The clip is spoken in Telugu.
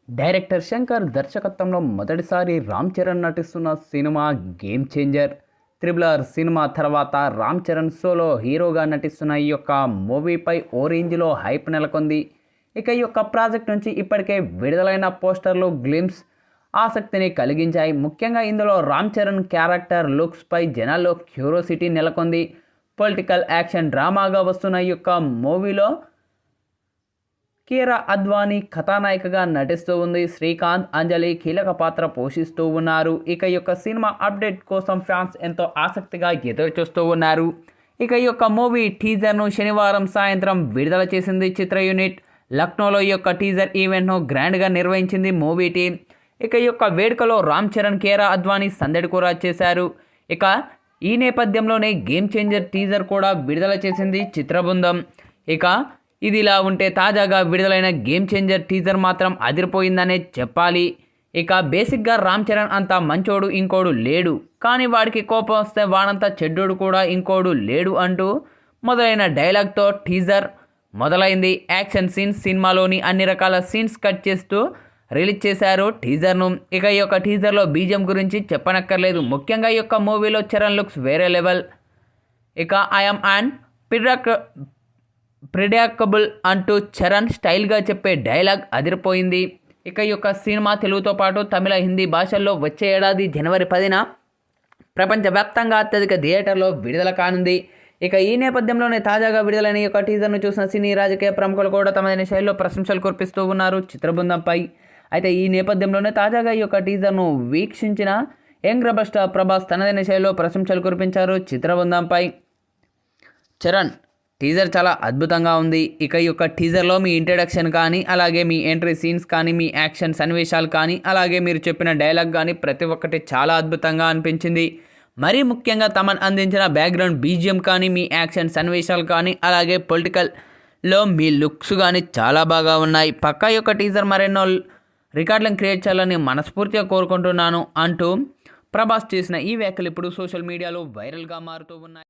డైరెక్టర్ శంకర్ దర్శకత్వంలో మొదటిసారి రామ్ చరణ్ నటిస్తున్న cinema game changer. Triple cinema తర్వాత రామ్ చరణ్ సోలో హీరోగా నటిస్తున్న ఈ యొక్క మూవీపై ఓ రేంజ్లో హైప్ నెలకొంది. ఇక ఈ యొక్క ప్రాజెక్ట్ నుంచి ఇప్పటికే విడుదలైన పోస్టర్లు గ్లిమ్స్ ఆసక్తిని కలిగించాయి. ముఖ్యంగా ఇందులో రామ్ చరణ్ క్యారెక్టర్ లుక్స్పై జనాల్లో క్యూరియాసిటీ నెలకొంది. పొలిటికల్ యాక్షన్ డ్రామాగా వస్తున్న ఈ యొక్క మూవీలో కీరా అద్వానీ కథానాయికగా నటిస్తూ ఉంది. శ్రీకాంత్, అంజలి కీలక పాత్ర పోషిస్తూ ఉన్నారు. ఇక ఈ యొక్క సినిమా అప్డేట్ కోసం ఫ్యాన్స్ ఎంతో ఆసక్తిగా ఎదురు చూస్తూ ఉన్నారు. ఇక ఈ యొక్క మూవీ టీజర్ను శనివారం సాయంత్రం విడుదల చేసింది చిత్ర యూనిట్. లక్నోలో ఈ యొక్క టీజర్ ఈవెంట్ను గ్రాండ్గా నిర్వహించింది మూవీ టీం. ఇక ఈ యొక్క వేడుకలో రామ్ చరణ్, కీరా అద్వానీ సందడి కూడా చేశారు. ఇక ఈ నేపథ్యంలోనే గేమ్ చేంజర్ టీజర్ కూడా విడుదల చేసింది చిత్ర బృందం. ఇక ఇది ఇలా ఉంటే తాజాగా విడుదలైన గేమ్ చేంజర్ టీజర్ మాత్రం అదిరిపోయిందనే చెప్పాలి. ఇక బేసిక్గా రామ్ చరణ్ అంత మంచోడు ఇంకోడు లేడు, కానీ వాడికి కోపం వస్తే వాడంత చెడ్డోడు కూడా ఇంకోడు లేడు అంటూ మొదలైన డైలాగ్తో టీజర్ మొదలైంది. యాక్షన్ సీన్స్, సినిమాలోని అన్ని రకాల సీన్స్ కట్ చేస్తూ రిలీజ్ చేశారు టీజర్ను. ఇక ఈ యొక్క టీజర్లో బీజిఎం గురించి చెప్పనక్కర్లేదు. ముఖ్యంగా ఈ యొక్క మూవీలో చరణ్ లుక్స్ వేరే లెవెల్. ఇక ఐఎమ్ అండ్ ప్రిడిక్టబుల్ అంటూ చరణ్ స్టైల్గా చెప్పే డైలాగ్ అదిరిపోయింది. ఇక ఈ యొక్క సినిమా తెలుగుతో పాటు తమిళ, హిందీ భాషల్లో వచ్చే ఏడాది జనవరి 10న ప్రపంచవ్యాప్తంగా అత్యధిక థియేటర్లో విడుదల కానుంది. ఇక ఈ నేపథ్యంలోనే తాజాగా విడుదలైన ఈ యొక్క టీజర్ను చూసిన సినీ, రాజకీయ ప్రముఖులు కూడా తమదైన శైలిలో ప్రశంసలు కురిపిస్తూ ఉన్నారు చిత్ర బృందంపై. అయితే ఈ నేపథ్యంలోనే తాజాగా ఈ యొక్క టీజర్ను వీక్షించిన యంగ్ రెబల్ స్టార్ ప్రభాస్ తనదైన శైలిలో ప్రశంసలు కురిపించారు చిత్ర బృందంపై. చరణ్ టీజర్ చాలా అద్భుతంగా ఉంది. ఇక ఈ యొక్క టీజర్లో మీ ఇంట్రడక్షన్ కానీ, అలాగే మీ ఎంట్రీ సీన్స్ కానీ, మీ యాక్షన్ సన్నివేశాలు కానీ, అలాగే మీరు చెప్పిన డైలాగ్ కానీ ప్రతి ఒక్కటి చాలా అద్భుతంగా అనిపించింది. మరీ ముఖ్యంగా తమన్ అందించిన బ్యాక్గ్రౌండ్ బీజిఎం కానీ, మీ యాక్షన్ సన్నివేశాలు కానీ, అలాగే పొలిటికల్లో మీ లుక్స్ కానీ చాలా బాగా ఉన్నాయి. పక్కా యొక్క టీజర్ మరెన్నో రికార్డులను క్రియేట్ చేయాలని మనస్ఫూర్తిగా కోరుకుంటున్నాను అంటూ ప్రభాస్ చేసిన ఈ వ్యాఖ్యలు ఇప్పుడు సోషల్ మీడియాలో వైరల్గా మారుతూ ఉన్నాయి.